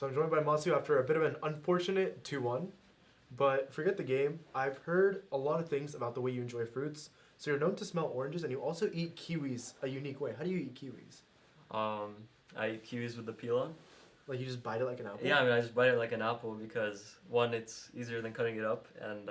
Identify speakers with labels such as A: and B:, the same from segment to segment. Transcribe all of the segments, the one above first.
A: So I'm joined by Massu after a bit of an unfortunate 2-1. But forget the game. I've heard a lot of things about the way you enjoy fruits. So you're known to smell oranges and you also eat kiwis a unique way. How do you eat kiwis?
B: I eat kiwis with the peel on.
A: Like you just bite it like an apple?
B: Yeah, I mean, I just bite it like an apple because one, it's easier than cutting it up and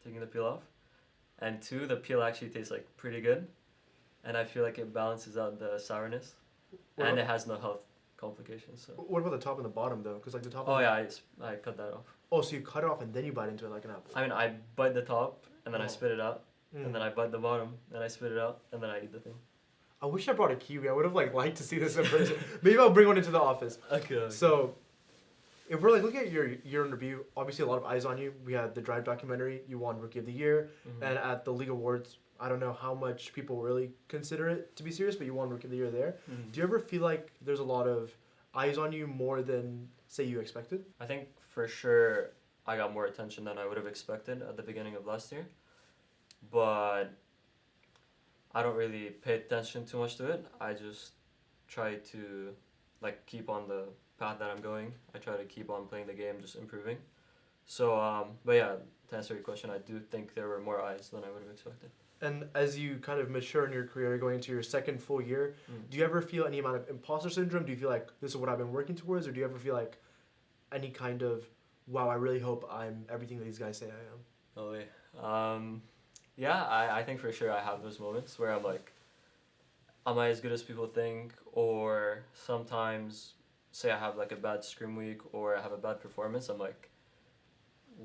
B: taking the peel off. And two, the peel actually tastes like pretty good. And I feel like it balances out the sourness. And it has no health complications. So.
A: What about the top and the bottom though? Because like the top.
B: Oh yeah, I cut that off.
A: Oh, so you cut it off and then you bite into it like an apple?
B: I mean, I bite the top and then I spit it out.
A: Mm.
B: And then I bite the bottom and I spit it out and then I eat the thing.
A: I wish I brought a kiwi. I would have liked to see this in person. Maybe I'll bring one into the office.
B: Okay.
A: So, if we're looking at your year in review, obviously a lot of eyes on you. We had the Drive documentary. You won Rookie of the Year, and at the League Awards, I don't know how much people really consider it to be serious, but you won Rookie of the Year there.
B: Mm-hmm.
A: Do you ever feel like there's a lot of eyes on you more than say you expected?
B: I think for sure I got more attention than I would have expected at the beginning of last year, but I don't really pay attention too much to it. I just try to keep on the path that I'm going. I try to keep on playing the game, just improving. So, but yeah, to answer your question, I do think there were more eyes than I would have expected.
A: And as you kind of mature in your career, going into your second full year, do you ever feel any amount of imposter syndrome? Do you feel like this is what I've been working towards? Or do you ever feel like any kind of, wow, I really hope I'm everything that these guys say I am?
B: Oh, yeah. Yeah, I think for sure I have those moments where I'm like, am I as good as people think? Or sometimes, say I have like a bad scrim week or I have a bad performance, I'm like,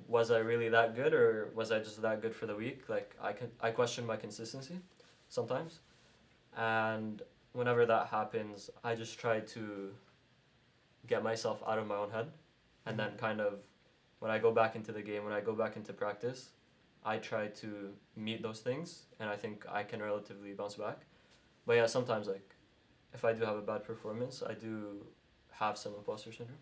B: was I really that good or was I just that good for the week? Like I question my consistency sometimes. And whenever that happens, I just try to get myself out of my own head. And then kind of, when I go back into the game, when I go back into practice, I try to meet those things, and I think I can relatively bounce back. But yeah, sometimes if I do have a bad performance, I do have some imposter syndrome.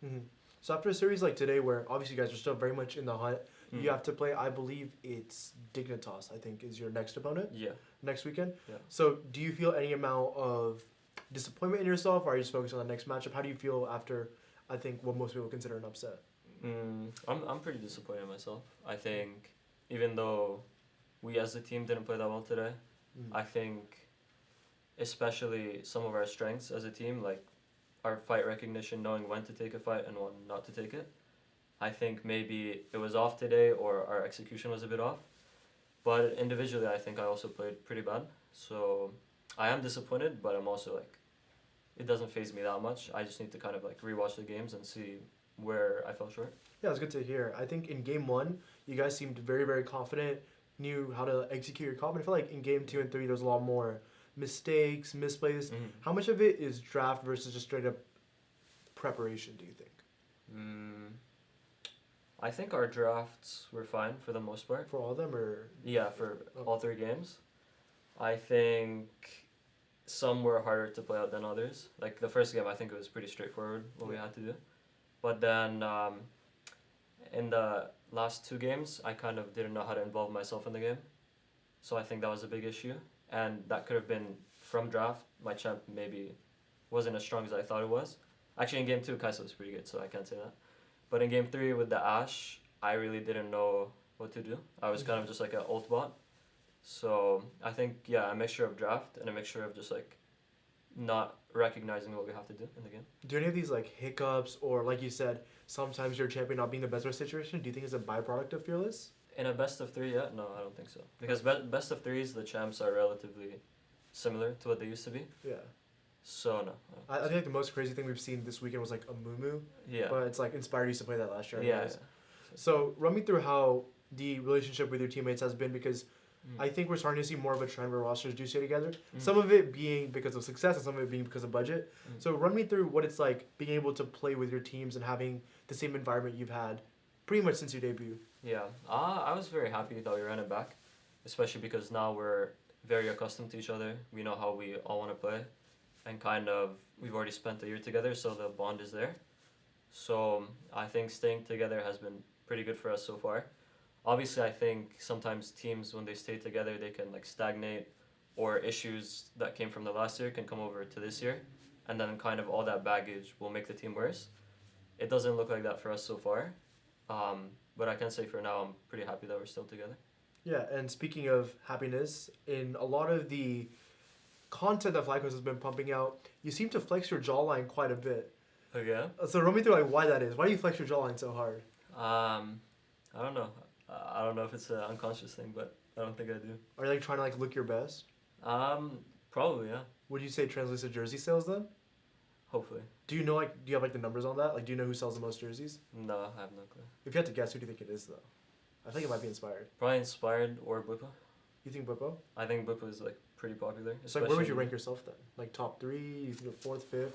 A: Mm-hmm. So after a series like today, where obviously you guys are still very much in the hunt, you have to play, I believe it's Dignitas, I think, is your next opponent?
B: Yeah.
A: Next weekend?
B: Yeah.
A: So do you feel any amount of disappointment in yourself, or are you just focused on the next matchup? How do you feel after, I think, what most people consider an upset?
B: I'm pretty disappointed in myself. I think even though we as a team didn't play that well today, I think especially some of our strengths as a team, like our fight recognition, knowing when to take a fight and when not to take it, I think maybe it was off today or our execution was a bit off. But individually, I think I also played pretty bad. So I am disappointed, but I'm also it doesn't faze me that much. I just need to kind of rewatch the games and see where I fell short.
A: Yeah, it's good to hear. I think in game 1, you guys seemed very, very confident, knew how to execute your comp. And I feel like in game 2 and 3, there's a lot more mistakes, misplays. How much of it is draft versus just straight up preparation, do you think?
B: I think our drafts were fine for the most part.
A: For all of them, or?
B: Yeah, for all 3 games. I think some were harder to play out than others. Like the first game, I think it was pretty straightforward what we had to do. But then in the last 2 games, I kind of didn't know how to involve myself in the game. So I think that was a big issue. And that could have been from draft. My champ maybe wasn't as strong as I thought it was. Actually, in game 2, Kaisa was pretty good, so I can't say that. But in game 3 with the Ash, I really didn't know what to do. I was kind of just like an ult bot. So I think, yeah, a mixture of draft and a mixture of just not recognizing what we have to do in the game.
A: Do any of these hiccups or, like you said, sometimes your champion not being the best of situation, do you think is a byproduct of Fearless?
B: In a best of 3, yeah? No, I don't think so. Because best of 3s, the champs are relatively similar to what they used to be.
A: Yeah.
B: So, no.
A: I think the most crazy thing we've seen this weekend was a Mumu.
B: Yeah.
A: But it's inspired used to play that last year.
B: Yeah.
A: So run me through how the relationship with your teammates has been, because I think we're starting to see more of a trend where rosters do stay together. Some of it being because of success and some of it being because of budget. So run me through what it's like being able to play with your teams and having the same environment you've had pretty much since your debut.
B: Yeah. I was very happy that we ran it back, especially because now we're very accustomed to each other. We know how we all want to play. And kind of, we've already spent a year together, so the bond is there. So I think staying together has been pretty good for us so far. Obviously, I think sometimes teams, when they stay together, they can stagnate, or issues that came from the last year can come over to this year. And then kind of all that baggage will make the team worse. it doesn't look like that for us so far. But I can say for now, I'm pretty happy that we're still together.
A: Yeah, and speaking of happiness, in a lot of the content that Flycoast has been pumping out, you seem to flex your jawline quite a bit.
B: Oh yeah.
A: So run me through like why that is. Why do you flex your jawline so hard?
B: I don't know. I don't know if it's an unconscious thing, but I don't think I do.
A: Are you like trying to like look your best?
B: Probably yeah.
A: Would you say it translates to jersey sales then?
B: Hopefully.
A: Do you know like do you have like the numbers on that? Like do you know who sells the most jerseys?
B: No, I have no clue.
A: If you had to guess, who do you think it is though? I think it might be Inspired.
B: Probably Inspired or Bupa.
A: You think Bippo?
B: I think Bupa is like pretty popular.
A: So like, where would you rank yourself then? Like top 3? You think a 4th, 5th?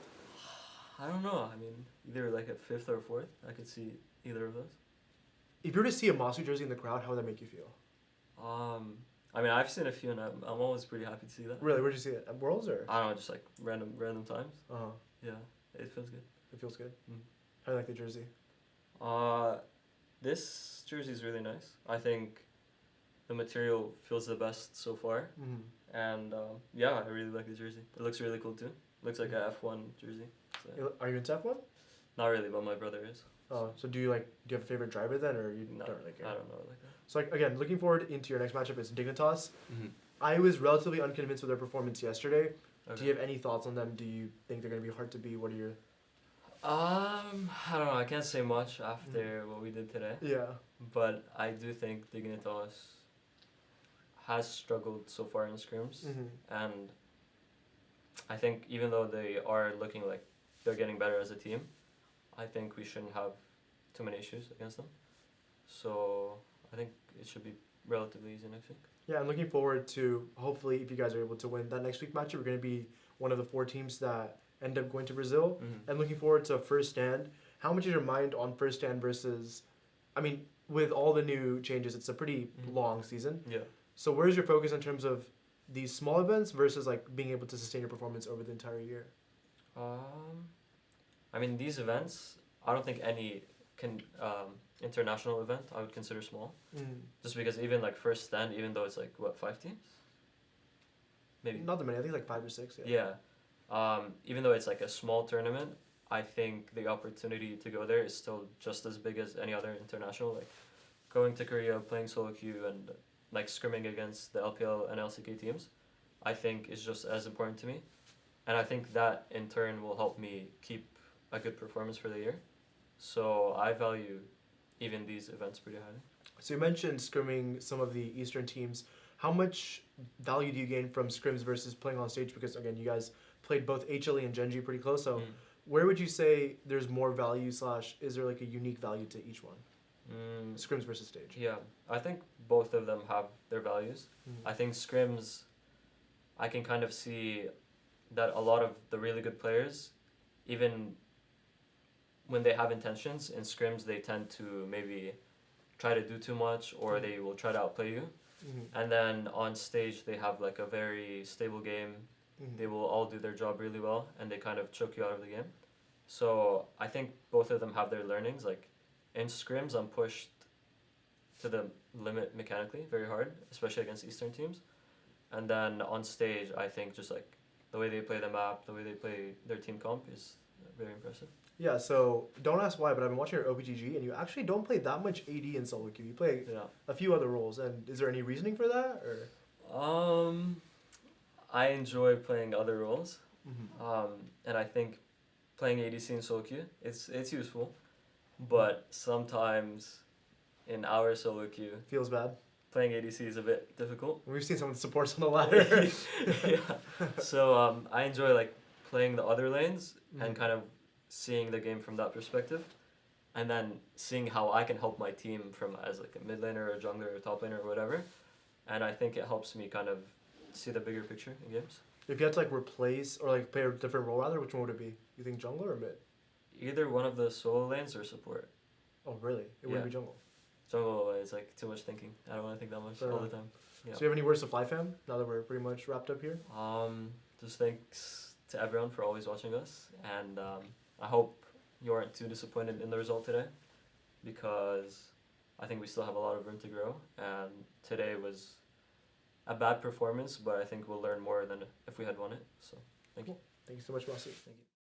B: I don't know. I mean, either like a 5th or 4th. I could see either of those.
A: If you were to see a Massu jersey in the crowd, how would that make you feel?
B: I mean, I've seen a few, and I'm always pretty happy to see that.
A: Really? Where'd you see it? At Worlds or?
B: I don't know, just like random times.
A: Uh huh.
B: Yeah, it feels good.
A: It feels good.
B: Mm.
A: How do you like the jersey?
B: This jersey is really nice. I think the material feels the best so far, and yeah, I really like the jersey. It looks really cool too. Looks like a F1 jersey. So.
A: Are you into F1?
B: Not really, but my brother is.
A: Oh, so do you have a favorite driver then, or you
B: No,
A: don't really care?
B: I don't know like that.
A: So like again, looking forward into your next matchup is Dignitas.
B: Mm-hmm.
A: I was relatively unconvinced with their performance yesterday.
B: Okay.
A: Do you have any thoughts on them? Do you think they're gonna be hard to beat? What are your?
B: I don't know. I can't say much after what we did today.
A: Yeah.
B: But I do think Dignitas has struggled so far in scrims, and I think even though they are looking like they're getting better as a team, I think we shouldn't have too many issues against them. So I think it should be relatively easy next week.
A: Yeah, I'm looking forward to hopefully if you guys are able to win that next week matchup, we're going to be one of the 4 teams that end up going to Brazil. And looking forward to first stand. How much is your mind on first stand versus, I mean, with all the new changes, it's a pretty long season.
B: Yeah.
A: So where's your focus in terms of these small events versus like being able to sustain your performance over the entire year?
B: I mean, these events, I don't think any international event I would consider small. Just because even like first stand, even though it's like what, 5 teams? Maybe.
A: Not that many. I think like 5 or 6. Yeah.
B: Even though it's like a small tournament, I think the opportunity to go there is still just as big as any other international. Like going to Korea, playing solo queue, and like scrimming against the LPL and LCK teams, I think is just as important to me. And I think that in turn will help me keep a good performance for the year. So I value even these events pretty highly.
A: So you mentioned scrimming some of the Eastern teams. How much value do you gain from scrims versus playing on stage? Because again, you guys played both HLE and Genji pretty close. So where would you say there's more value / is there like a unique value to each one? Scrims versus stage.
B: Yeah, I think both of them have their values. I think scrims, I can kind of see that a lot of the really good players, even when they have intentions in scrims, they tend to maybe try to do too much, or they will try to outplay you. And then on stage they have like a very stable game. They will all do their job really well, and they kind of choke you out of the game. So I think both of them have their learnings. Like in scrims, I'm pushed to the limit mechanically very hard, especially against Eastern teams. And then on stage, I think just like the way they play the map, the way they play their team comp is very impressive.
A: Yeah, so don't ask why, but I've been watching your OPGG, and you actually don't play that much AD in solo queue. You play a few other roles, and is there any reasoning for that, or?
B: I enjoy playing other roles, and I think playing ADC in solo queue, it's useful, but sometimes in our solo queue,
A: feels bad.
B: Playing ADC is a bit difficult.
A: We've seen some of the supports on the ladder.
B: Yeah. So I enjoy like playing the other lanes and kind of seeing the game from that perspective, and then seeing how I can help my team from as like a mid laner or a jungler or a top laner or whatever, and I think it helps me kind of see the bigger picture in games.
A: If you had to like replace or like play a different role rather, which one would it be? You think jungler or mid?
B: Either one of the solo lanes or support.
A: Oh really? It wouldn't be jungle.
B: Jungle is like too much thinking. I don't want to think that much all the time. Yeah.
A: So you have any words to Fly Fam now that we're pretty much wrapped up here?
B: Just thanks to everyone for always watching us, and I hope you aren't too disappointed in the result today, because I think we still have a lot of room to grow, and today was a bad performance, but I think we'll learn more than if we had won it. So thank you.
A: Thank you so much, Massu.
B: Thank you.